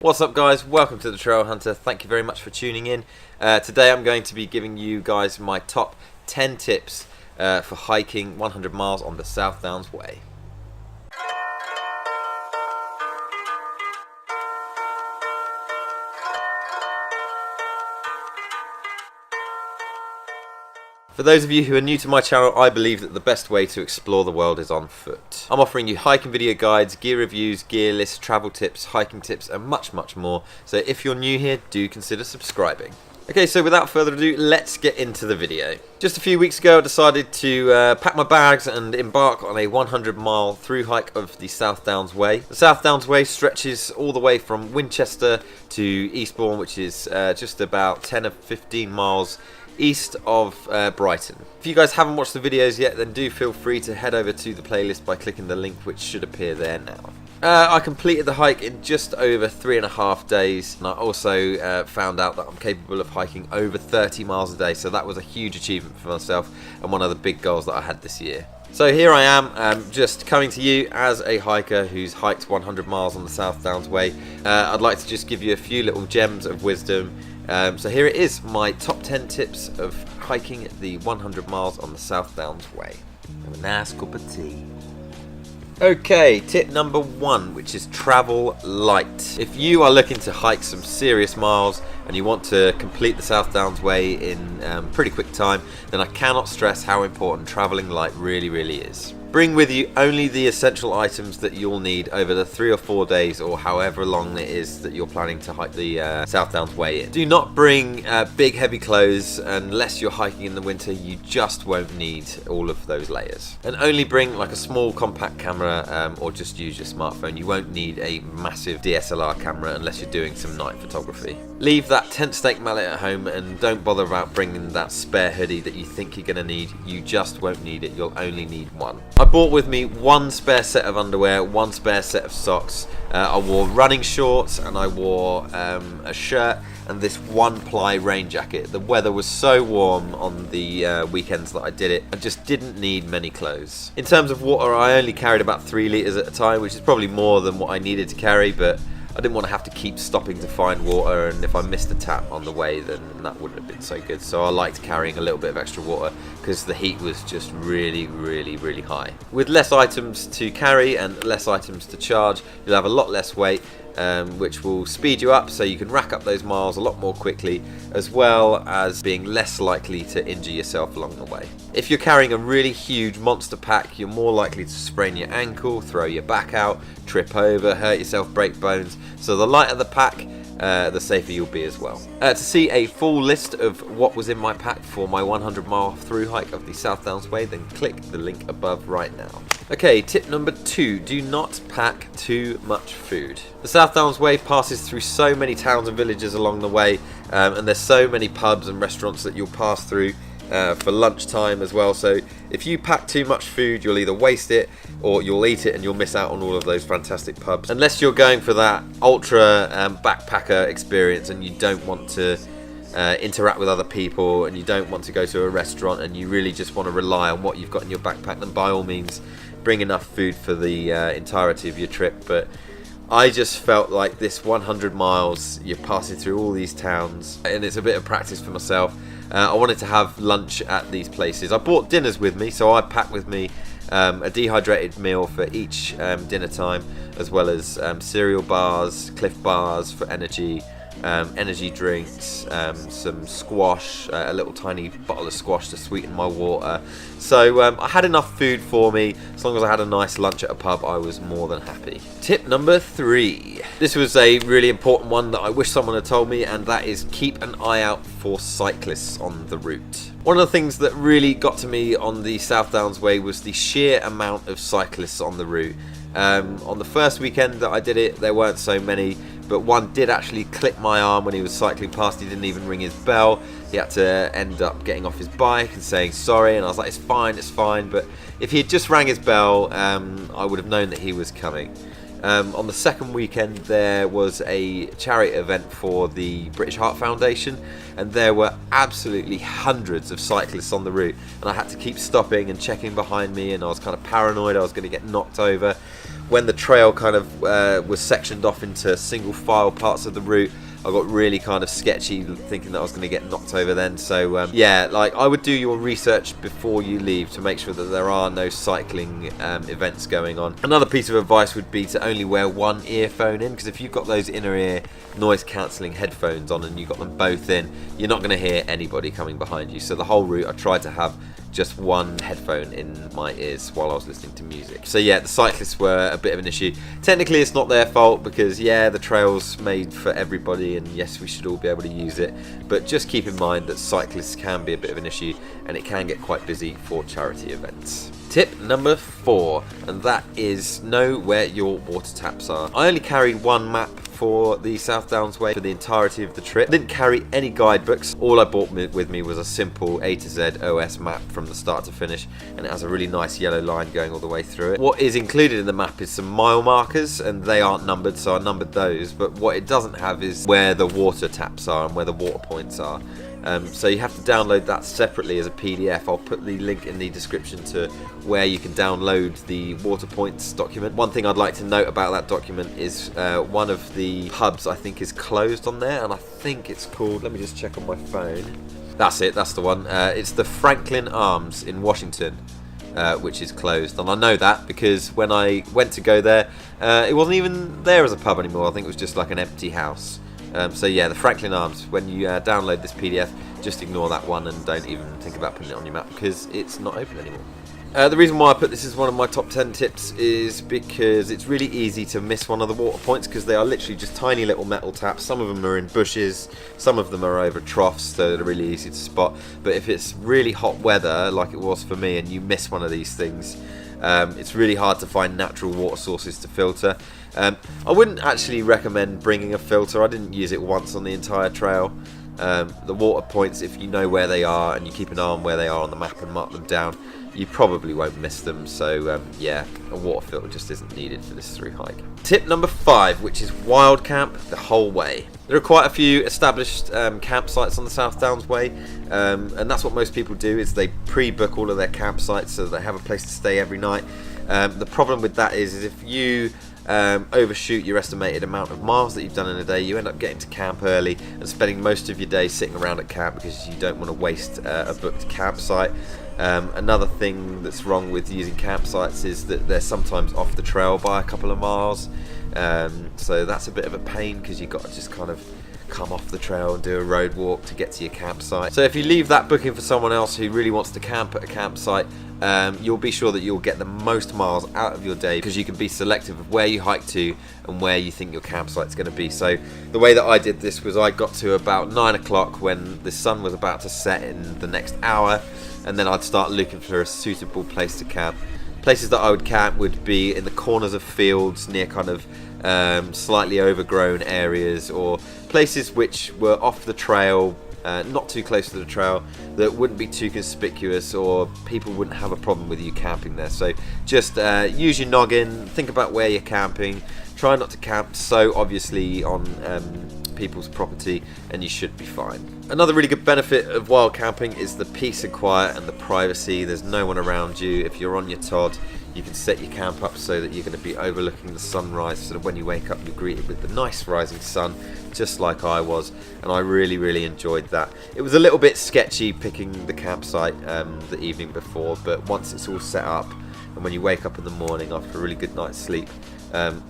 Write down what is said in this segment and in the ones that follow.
What's up guys, welcome to the Trail Hunter. Thank you very much for tuning in. Today I'm going to be giving you guys my top 10 tips for hiking 100 miles on the South Downs Way. For those of you who are new to my channel, I believe that the best way to explore the world is on foot. I'm offering you hiking video guides, gear reviews, gear lists, travel tips, hiking tips and much more. So if you're new here, do consider subscribing. Okay, so without further ado, let's get into the video. Just a few weeks ago I decided to pack my bags and embark on a 100-mile through hike of the South Downs Way. The South Downs Way stretches all the way from Winchester to Eastbourne, which is just about 10 or 15 miles east of Brighton. If you guys haven't watched the videos yet, then do feel free to head over to the playlist by clicking the link which should appear there now. I completed the hike in just over 3.5 days, and I also found out that I'm capable of hiking over 30 miles a day, so that was a huge achievement for myself and one of the big goals that I had this year. So here I am, just coming to you as a hiker who's hiked 100 miles on the South Downs Way. I'd like to just give you a few little gems of wisdom. So here it is, my top 10 tips of hiking the 100 miles on the South Downs Way. Have a nice cup of tea. Okay, tip number 1, which is travel light. If you are looking to hike some serious miles and you want to complete the South Downs Way in pretty quick time, then I cannot stress how important traveling light really is. Bring with you only the essential items that you'll need over the 3 or 4 days or however long it is that you're planning to hike the South Downs Way in. Do not bring big heavy clothes unless you're hiking in the winter. You just won't need all of those layers. And only bring like a small compact camera or just use your smartphone. You won't need a massive DSLR camera unless you're doing some night photography. Leave that tent stake mallet at home and don't bother about bringing that spare hoodie that you think you're going to need. You just won't need it. You'll only need one. I bought with me one spare set of underwear, one spare set of socks. I wore running shorts and I wore a shirt and this one-ply rain jacket. The weather was so warm on the weekends that I did it. I just didn't need many clothes. In terms of water, I only carried about 3 litres at a time, which is probably more than what I needed to carry, but I didn't want to have to keep stopping to find water, and if I missed a tap on the way, then that wouldn't have been so good. So I liked carrying a little bit of extra water because the heat was just really high. With less items to carry and less items to charge, you'll have a lot less weight, which will speed you up so you can rack up those miles a lot more quickly, as well as being less likely to injure yourself along the way. If you're carrying a really huge monster pack, you're more likely to sprain your ankle, throw your back out, trip over, hurt yourself, break bones. So the lighter the pack, the safer you'll be as well. To see a full list of what was in my pack for my 100-mile through hike of the South Downs Way, then click the link above right now. Okay, tip number 2, do not pack too much food. The South Downs Way passes through so many towns and villages along the way, and there's so many pubs and restaurants that you'll pass through for lunchtime as well. So if you pack too much food, you'll either waste it or you'll eat it and you'll miss out on all of those fantastic pubs. Unless you're going for that ultra backpacker experience and you don't want to interact with other people and you don't want to go to a restaurant and you really just want to rely on what you've got in your backpack, then by all means bring enough food for the entirety of your trip. But I just felt like this 100 miles, you're passing through all these towns and it's a bit of practice for myself. I wanted to have lunch at these places. I bought dinners with me, so I packed with me a dehydrated meal for each dinner time, as well as cereal bars, Cliff bars for energy, energy drinks, some squash, a little tiny bottle of squash to sweeten my water. So I had enough food for me. As long as I had a nice lunch at a pub, I was more than happy. Tip number 3. This was a really important one that I wish someone had told me, and that is keep an eye out for cyclists on the route. One of the things that really got to me on the South Downs Way was the sheer amount of cyclists on the route. On the first weekend that I did it, there weren't so many, but one did actually clip my arm when he was cycling past. He didn't even ring his bell. He had to end up getting off his bike and saying sorry, and I was like, it's fine. But if he had just rang his bell, I would have known that he was coming. On the second weekend there was a charity event for the British Heart Foundation, and there were absolutely hundreds of cyclists on the route, and I had to keep stopping and checking behind me, and I was kind of paranoid I was going to get knocked over. When the trail kind of was sectioned off into single file parts of the route, I got really kind of sketchy, thinking that I was going to get knocked over then. So yeah, like, I would do your research before you leave to make sure that there are no cycling events going on. Another piece of advice would be to only wear one earphone in, because if you've got those inner ear noise cancelling headphones on and you've got them both in, you're not going to hear anybody coming behind you. So the whole route I tried to have just one headphone in my ears while I was listening to music. So yeah, the cyclists were a bit of an issue. Technically it's not their fault, because yeah, the trail's made for everybody, and yes, we should all be able to use it, but just keep in mind that cyclists can be a bit of an issue, and it can get quite busy for charity events. Tip number 4, and that is know where your water taps are. I only carried one map for the South Downs Way for the entirety of the trip. I didn't carry any guidebooks. All I brought with me was a simple A to Z OS map from the start to finish, and it has a really nice yellow line going all the way through it. What is included in the map is some mile markers, and they aren't numbered, so I numbered those, but what it doesn't have is where the water taps are and where the water points are. So you have to download that separately as a PDF. I'll put the link in the description to where you can download the water points document. One thing I'd like to note about that document is one of the hubs I think is closed on there, and I think it's called, let me just check on my phone. That's it, that's the one. It's the Franklin Arms in Washington, which is closed, and I know that because when I went to go there, it wasn't even there as a pub anymore. I think it was just like an empty house. So yeah, the Franklin Arms, when you download this PDF, just ignore that one and don't even think about putting it on your map, because it's not open anymore. The reason why I put this as one of my top 10 tips is because it's really easy to miss one of the water points, because they are literally just tiny little metal taps. Some of them are in bushes, some of them are over troughs, so they're really easy to spot. But if it's really hot weather, like it was for me, and you miss one of these things, it's really hard to find natural water sources to filter. I wouldn't actually recommend bringing a filter. I didn't use it once on the entire trail. The water points, if you know where they are and you keep an eye on where they are on the map and mark them down, you probably won't miss them. So yeah, a water filter just isn't needed for this through hike. Tip number 5, which is wild camp the whole way. There are quite a few established campsites on the South Downs Way, and that's what most people do, is they pre-book all of their campsites so they have a place to stay every night. The problem with that is if you overshoot your estimated amount of miles that you've done in a day, you end up getting to camp early and spending most of your day sitting around at camp because you don't want to waste a booked campsite. Another thing that's wrong with using campsites is that they're sometimes off the trail by a couple of miles, so that's a bit of a pain, because you've got to just kind of come off the trail and do a road walk to get to your campsite. So if you leave that booking for someone else who really wants to camp at a campsite, you'll be sure that you'll get the most miles out of your day, because you can be selective of where you hike to and where you think your campsite's going to be. So the way that I did this was I got to about 9 o'clock when the sun was about to set in the next hour, and then I'd start looking for a suitable place to camp. Places that I would camp would be in the corners of fields near kind of slightly overgrown areas, or places which were off the trail, not too close to the trail, that wouldn't be too conspicuous, or people wouldn't have a problem with you camping there. So just use your noggin, think about where you're camping, try not to camp so obviously on people's property, and you should be fine. Another really good benefit of wild camping is the peace and quiet and the privacy. There's no one around you. If you're on your Todd, you can set your camp up so that you're going to be overlooking the sunrise, so that when you wake up you're greeted with the nice rising sun, just like I was, and I really enjoyed that. It was a little bit sketchy picking the campsite the evening before, but once it's all set up and when you wake up in the morning after a really good night's sleep,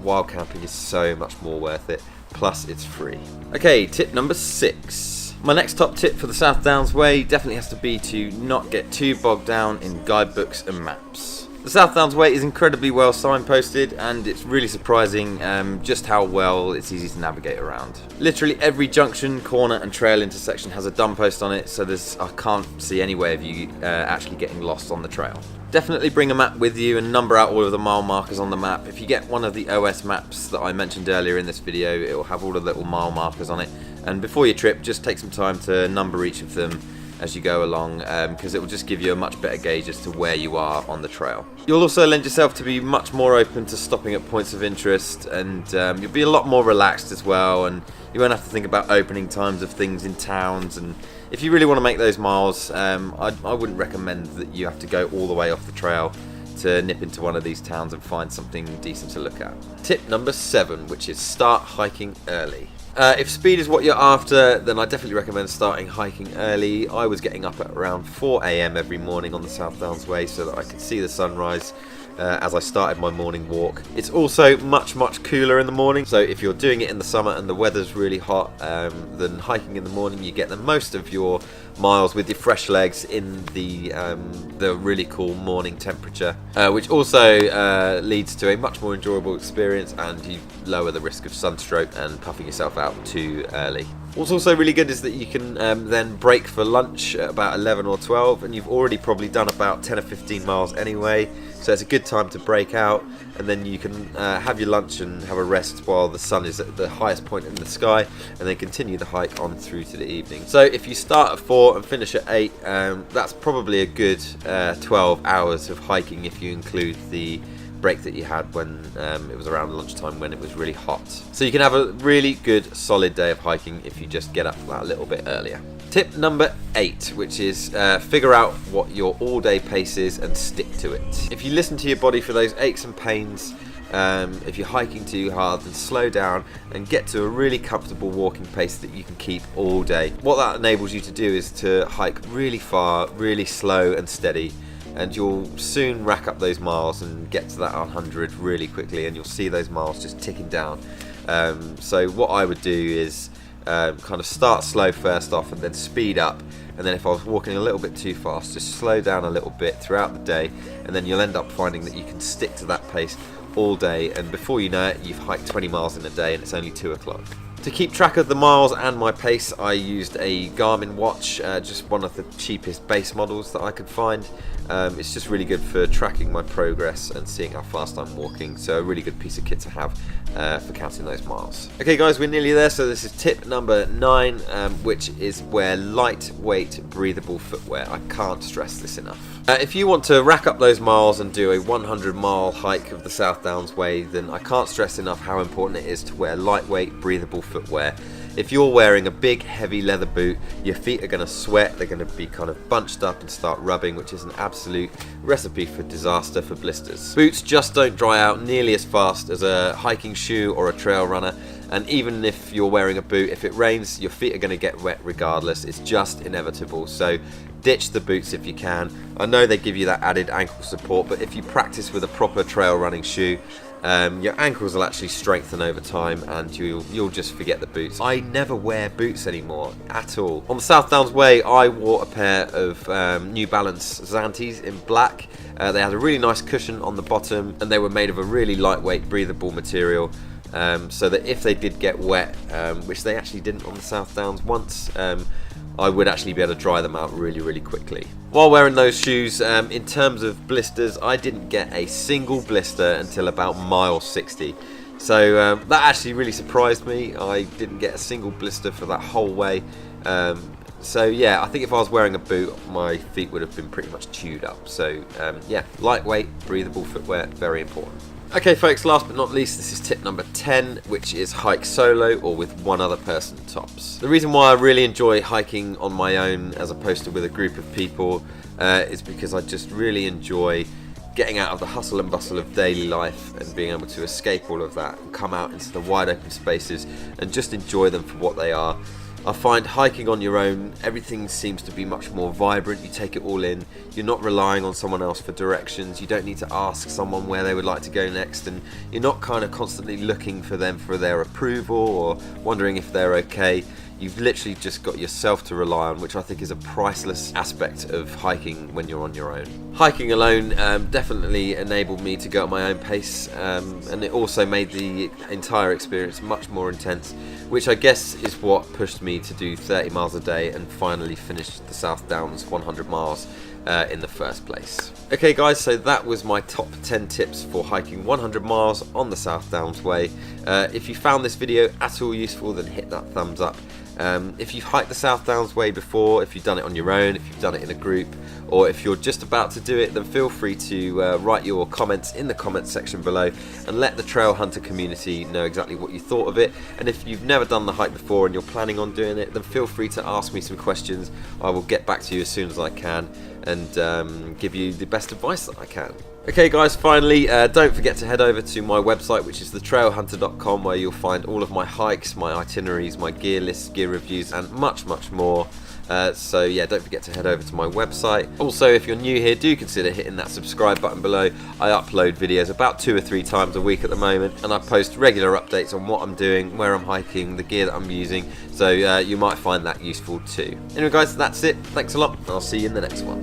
wild camping is so much more worth it, plus it's free. Okay, tip number 6. My next top tip for the South Downs Way definitely has to be to not get too bogged down in guidebooks and maps. The South Downs Way is incredibly well signposted, and it's really surprising just how well it's easy to navigate around. Literally every junction, corner and trail intersection has a dumb post on it, so I can't see any way of you actually getting lost on the trail. Definitely bring a map with you and number out all of the mile markers on the map. If you get one of the OS maps that I mentioned earlier in this video, it will have all the little mile markers on it. And before your trip, just take some time to number each of them, as you go along, because it will just give you a much better gauge as to where you are on the trail. You'll also lend yourself to be much more open to stopping at points of interest, and you'll be a lot more relaxed as well, and you won't have to think about opening times of things in towns. And if you really want to make those miles, I wouldn't recommend that you have to go all the way off the trail to nip into one of these towns and find something decent to look at. Tip number 7, which is start hiking early. If speed is what you're after, then I definitely recommend starting hiking early. I was getting up at around 4 AM every morning on the South Downs Way so that I could see the sunrise as I started my morning walk. It's also much cooler in the morning, so if you're doing it in the summer and the weather's really hot, then hiking in the morning, you get the most of your miles with your fresh legs in the really cool morning temperature, which also leads to a much more enjoyable experience, and you lower the risk of sunstroke and puffing yourself out too early. What's also really good is that you can then break for lunch at about 11 or 12, and you've already probably done about 10 or 15 miles anyway, so it's a good time to break out, and then you can have your lunch and have a rest while the sun is at the highest point in the sky, and then continue the hike on through to the evening. So if you start at 4 and finish at 8, that's probably a good 12 hours of hiking if you include the break that you had when it was around lunchtime when it was really hot. So you can have a really good solid day of hiking if you just get up that little bit earlier. Tip number 8, which is figure out what your all-day pace is and stick to it. If you listen to your body for those aches and pains, if you're hiking too hard, then slow down and get to a really comfortable walking pace that you can keep all day. What that enables you to do is to hike really far, really slow and steady, and you'll soon rack up those miles and get to that 100 really quickly, and you'll see those miles just ticking down. So what I would do is kind of start slow first off and then speed up, and then if I was walking a little bit too fast, just slow down a little bit throughout the day, and then you'll end up finding that you can stick to that pace all day, and before you know it, you've hiked 20 miles in a day and it's only 2 o'clock. To keep track of the miles and my pace, I used a Garmin watch, just one of the cheapest base models that I could find. It's just really good for tracking my progress and seeing how fast I'm walking, so a really good piece of kit to have for counting those miles. Okay guys, we're nearly there, so this is tip number 9, which is wear lightweight breathable footwear. I can't stress this enough. If you want to rack up those miles and do a 100-mile hike of the South Downs Way, then I can't stress enough how important it is to wear lightweight breathable footwear. If you're wearing a big heavy leather boot, your feet are going to sweat, they're going to be kind of bunched up and start rubbing, which is an absolute recipe for disaster for blisters. Boots just don't dry out nearly as fast as a hiking shoe or a trail runner, and even if you're wearing a boot, if it rains, your feet are going to get wet regardless. It's just inevitable, so ditch the boots if you can. I know they give you that added ankle support, but if you practice with a proper trail running shoe, your ankles will actually strengthen over time, and you'll just forget the boots. I never wear boots anymore at all. On the South Downs Way, I wore a pair of New Balance Zantis in black. They had a really nice cushion on the bottom, and they were made of a really lightweight, breathable material, so that if they did get wet, which they actually didn't on the South Downs once, I would actually be able to dry them out really quickly. While wearing those shoes, in terms of blisters, I didn't get a single blister until about mile 60. So that actually really surprised me. I didn't get a single blister for that whole way. So yeah, I think if I was wearing a boot, my feet would have been pretty much chewed up. So yeah, lightweight, breathable footwear, very important. Okay folks, last but not least, this is tip number 10, which is hike solo or with one other person tops. The reason why I really enjoy hiking on my own as opposed to with a group of people is because I just really enjoy getting out of the hustle and bustle of daily life and being able to escape all of that and come out into the wide open spaces and just enjoy them for what they are. I find hiking on your own, everything seems to be much more vibrant. You take it all in. You're not relying on someone else for directions. You don't need to ask someone where they would like to go next, and you're not kind of constantly looking for them for their approval or wondering if they're okay. You've literally just got yourself to rely on, which I think is a priceless aspect of hiking when you're on your own. Hiking alone definitely enabled me to go at my own pace, and it also made the entire experience much more intense, which I guess is what pushed me to do 30 miles a day and finally finish the South Downs 100 miles in the first place. Okay guys, so that was my top 10 tips for hiking 100 miles on the South Downs Way. If you found this video at all useful, then hit that thumbs up. If you've hiked the South Downs Way before, if you've done it on your own, if you've done it in a group, or if you're just about to do it, then feel free to write your comments in the comments section below and let the trail hunter community know exactly what you thought of it. And if you've never done the hike before and you're planning on doing it, then feel free to ask me some questions. I will get back to you as soon as I can and give you the best advice that I can. Okay guys, finally, don't forget to head over to my website, which is thetrailhunter.com, where you'll find all of my hikes, my itineraries, my gear lists, gear reviews, and much more. So yeah, don't forget to head over to my website. Also, if you're new here, do consider hitting that subscribe button below. I upload videos about 2 or 3 times a week at the moment, and I post regular updates on what I'm doing, where I'm hiking, the gear that I'm using, so you might find that useful too. Anyway guys, that's it. Thanks a lot, and I'll see you in the next one.